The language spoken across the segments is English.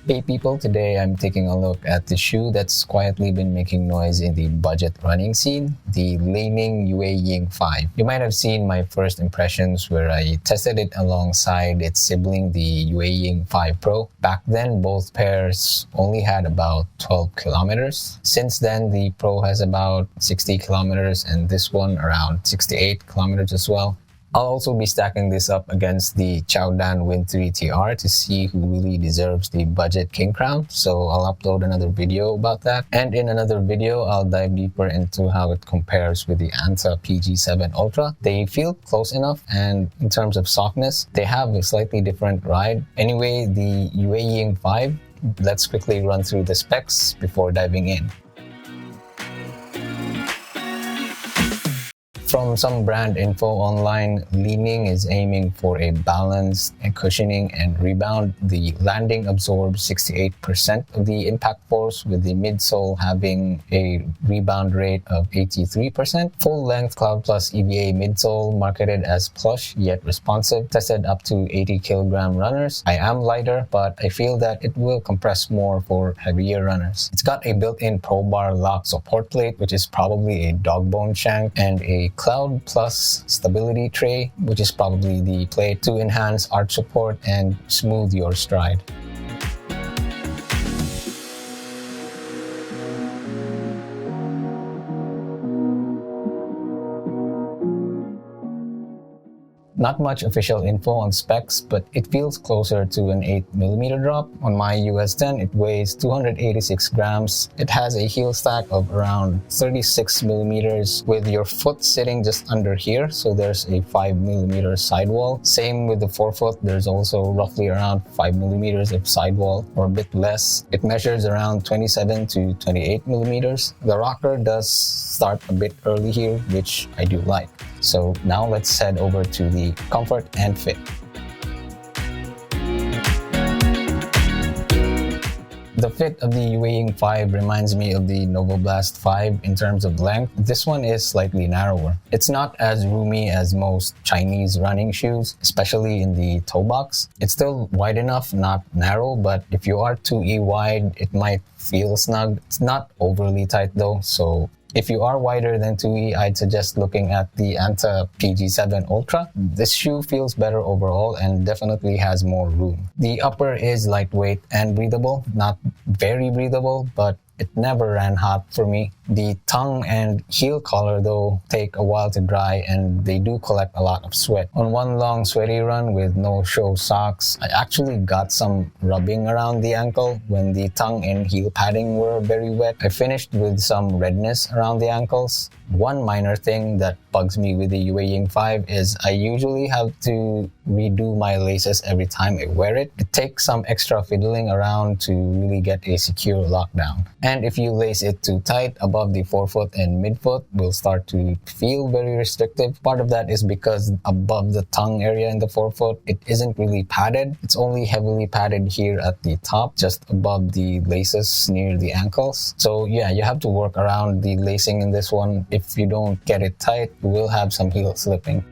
Hey people, today I'm taking a look at the shoe that's quietly been making noise in the budget running scene, the Li-Ning Yueying 5. You might have seen my first impressions where I tested it alongside its sibling, the Yueying 5 Pro. Back then, both pairs only had about 12 kilometers. Since then, the Pro has about 60 kilometers and this one around 68 kilometers as well. I'll also be stacking this up against the Chowdan Wind 3 TR to see who really deserves the budget king crown, so I'll upload another video about that. And in another video, I'll dive deeper into how it compares with the Anta PG7 Ultra. They feel close enough, and in terms of softness, they have a slightly different ride. Anyway, the Yueying 5, let's quickly run through the specs before diving in. From some brand info online, Li-Ning is aiming for a balance and cushioning and rebound. The landing absorbs 68% of the impact force, with the midsole having a rebound rate of 83%. Full-length Cloud Plus EVA midsole, marketed as plush yet responsive, tested up to 80 kilogram runners. I am lighter, but I feel that it will compress more for heavier runners. It's got a built-in Pro Bar lock support plate, which is probably a dog bone shank, and a Cloud Plus stability tray, which is probably the plate to enhance arch support and smooth your stride. Not much official info on specs, but it feels closer to an 8mm drop. On my US 10, it weighs 286 grams. It has a heel stack of around 36mm, with your foot sitting just under here, so there's a 5mm sidewall. Same with the forefoot, there's also roughly around 5mm of sidewall, or a bit less. It measures around 27 to 28mm. The rocker does start a bit early here, which I do like. So now let's head over to the comfort and fit. The fit of the Yueying 5 reminds me of the Novoblast 5 in terms of length. This one is slightly narrower. It's not as roomy as most Chinese running shoes, especially in the toe box. It's still wide enough, not narrow, but if you are 2E wide, it might feel snug. It's not overly tight though, so if you are wider than 2E, I'd suggest looking at the Anta PG7 Ultra. This shoe feels better overall and definitely has more room. The upper is lightweight and breathable, not very breathable, but it never ran hot for me. The tongue and heel collar though take a while to dry, and they do collect a lot of sweat. On one long sweaty run with no show socks, I actually got some rubbing around the ankle when the tongue and heel padding were very wet. I finished with some redness around the ankles. One minor thing that bugs me with the Yueying 5 is I usually have to redo my laces every time I wear it. It takes some extra fiddling around to really get a secure lockdown. And if you lace it too tight, above the forefoot and midfoot will start to feel very restrictive. Part of that is because above the tongue area in the forefoot, it isn't really padded. It's only heavily padded here at the top, just above the laces near the ankles. So yeah, you have to work around the lacing in this one. If you don't get it tight, you will have some heel slipping.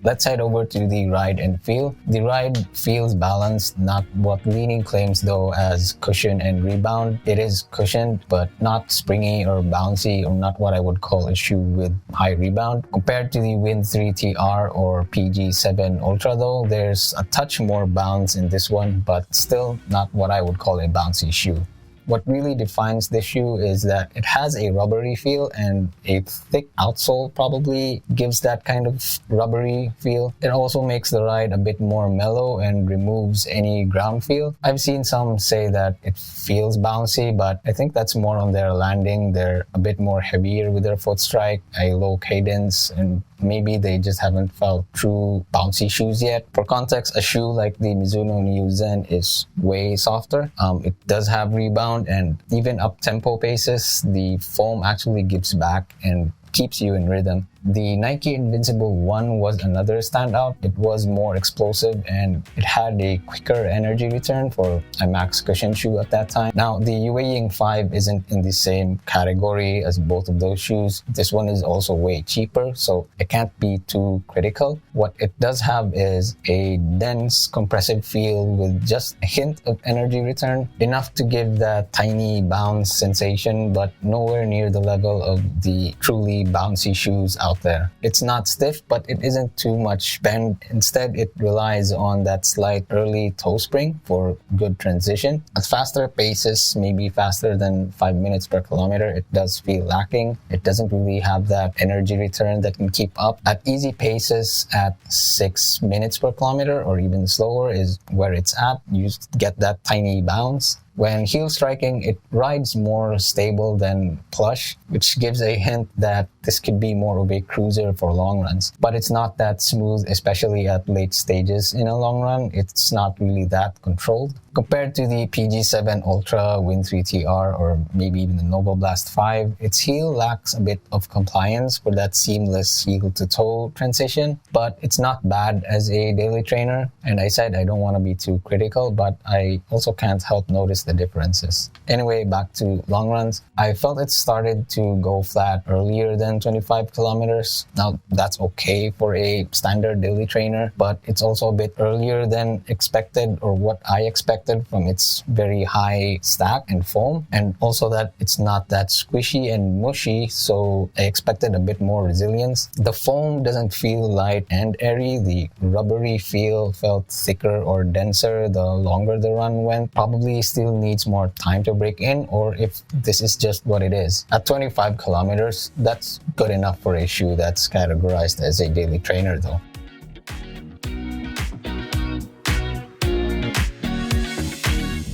Let's head over to the ride and feel. The ride feels balanced, not what Li-Ning claims though as cushion and rebound. It is cushioned, but not springy or bouncy, or not what I would call a shoe with high rebound. Compared to the Wind 3 TR or PG7 Ultra though, there's a touch more bounce in this one, but still not what I would call a bouncy shoe. What really defines this shoe is that it has a rubbery feel, and a thick outsole probably gives that kind of rubbery feel. It also makes the ride a bit more mellow and removes any ground feel. I've seen some say that it feels bouncy, but I think that's more on their landing. They're a bit more heavier with their foot strike, a low cadence, and maybe they just haven't felt true bouncy shoes yet. For context, a shoe like the Mizuno Neo Zen is way softer. It does have rebound, and even up-tempo paces, the foam actually gives back and keeps you in rhythm. The Nike Invincible 1 was another standout. It was more explosive and it had a quicker energy return for a max cushion shoe at that time. Now, the Yueying 5 isn't in the same category as both of those shoes. This one is also way cheaper, so it can't be too critical. What it does have is a dense, compressive feel with just a hint of energy return, enough to give that tiny bounce sensation, but nowhere near the level of the truly bouncy shoes out there. It's not stiff, but it isn't too much bend. Instead, it relies on that slight early toe spring for good transition. At faster paces, maybe faster than 5 minutes per kilometer, it does feel lacking. It doesn't really have that energy return that can keep up. At easy paces, at 6 minutes per kilometer or even slower is where it's at. You get that tiny bounce. When heel striking, it rides more stable than plush, which gives a hint that this could be more of a cruiser for long runs. But it's not that smooth, especially at late stages in a long run. It's not really that controlled. Compared to the PG7 Ultra, Win 3 TR, or maybe even the Nova Blast 5, its heel lacks a bit of compliance for that seamless heel-to-toe transition, but it's not bad as a daily trainer. And I said I don't want to be too critical, but I also can't help notice the differences. Anyway, back to long runs. I felt it started to go flat earlier than 25 kilometers. Now, that's okay for a standard daily trainer, but it's also a bit earlier than expected, or what I expected from its very high stack and foam, and also that it's not that squishy and mushy, so I expected a bit more resilience. The foam doesn't feel light and airy. The rubbery feel felt thicker or denser the longer the run went. Probably still needs more time to break in, or if this is just what it is. At 25 kilometers, that's good enough for a shoe that's categorized as a daily trainer though.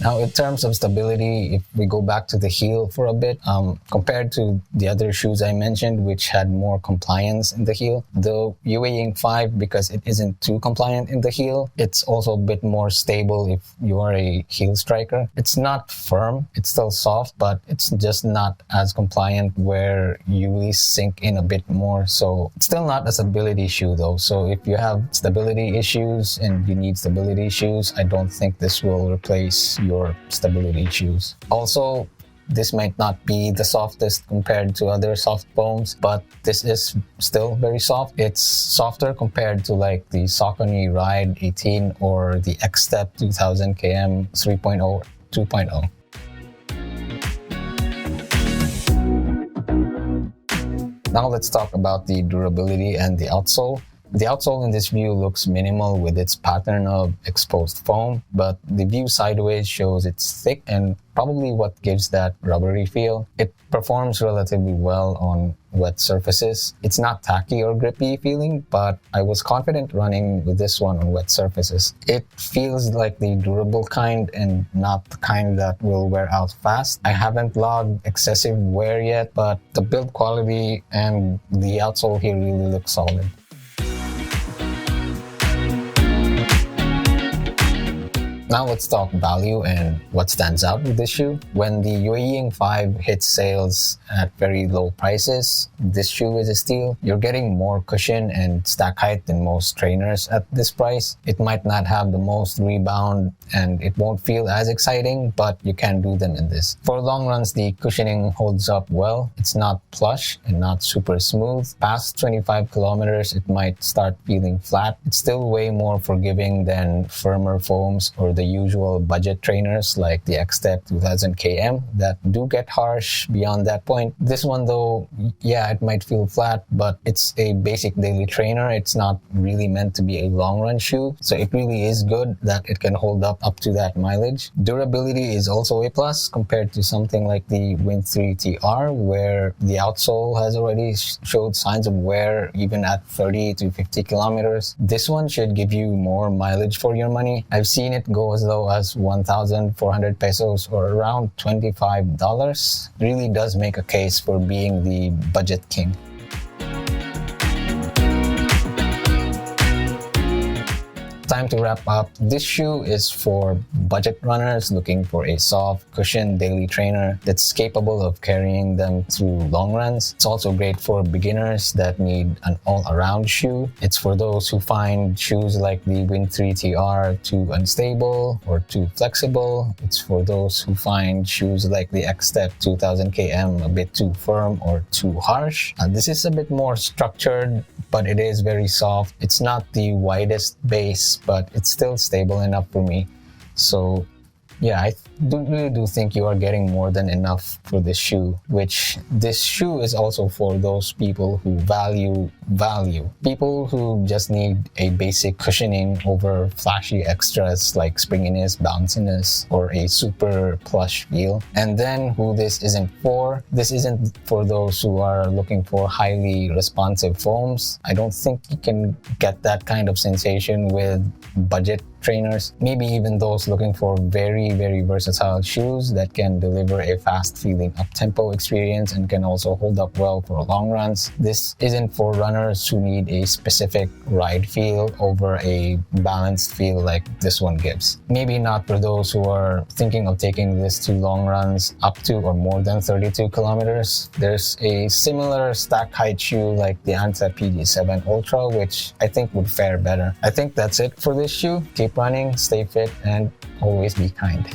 Now, in terms of stability, if we go back to the heel for a bit, compared to the other shoes I mentioned, which had more compliance in the heel, the Yueying 5, because it isn't too compliant in the heel, it's also a bit more stable if you are a heel striker. It's not firm, it's still soft, but it's just not as compliant where you really sink in a bit more. So it's still not a stability shoe though. So if you have stability issues and you need stability shoes, I don't think this will replace your stability shoes. Also, this might not be the softest compared to other soft foams, but this is still very soft. It's softer compared to like the Saucony Ride 18 or the X-Step 2000 km 3.0, 2.0. Now let's talk about the durability and the outsole. The outsole in this view looks minimal with its pattern of exposed foam, but the view sideways shows it's thick and probably what gives that rubbery feel. It performs relatively well on wet surfaces. It's not tacky or grippy feeling, but I was confident running with this one on wet surfaces. It feels like the durable kind and not the kind that will wear out fast. I haven't logged excessive wear yet, but the build quality and the outsole here really look solid. Now let's talk value and what stands out with this shoe. When the Yueying 5 hits sales at very low prices, this shoe is a steal. You're getting more cushion and stack height than most trainers at this price. It might not have the most rebound and it won't feel as exciting, but you can do them in this. For long runs, the cushioning holds up well. It's not plush and not super smooth. Past 25 kilometers, it might start feeling flat. It's still way more forgiving than firmer foams or the usual budget trainers like the X-Step 2000 km that do get harsh beyond that point. This one though, yeah, it might feel flat, but it's a basic daily trainer. It's not really meant to be a long run shoe, so it really is good that it can hold up to that mileage. Durability is also a plus compared to something like the Win 3 TR, where the outsole has already showed signs of wear even at 30 to 50 kilometers. This one should give you more mileage for your money. I've seen it go as low as 1,400 pesos or around $25. Really does make a case for being the budget king. time to wrap up. This shoe is for budget runners looking for a soft, cushioned daily trainer that's capable of carrying them through long runs. It's also great for beginners that need an all-around shoe. It's for those who find shoes like the Wind 3 TR too unstable or too flexible. It's for those who find shoes like the X-Step 2000 km a bit too firm or too harsh. This is a bit more structured, but it is very soft. It's not the widest base, but it's still stable enough for me. So yeah, I really do think you are getting more than enough for this shoe, which this shoe is also for those people who value value. People who just need a basic cushioning over flashy extras like springiness, bounciness, or a super plush feel. And then who this isn't for those who are looking for highly responsive foams. I don't think you can get that kind of sensation with budget trainers. Maybe even those looking for very, very versatile shoes that can deliver a fast-feeling up-tempo experience and can also hold up well for long runs. This isn't for runners who need a specific ride feel over a balanced feel like this one gives. Maybe not for those who are thinking of taking this to long runs up to or more than 32 kilometers. There's a similar stack height shoe like the Anta PG7 Ultra, which I think would fare better. I think that's it for this shoe. Keep running, stay fit, and always be kind.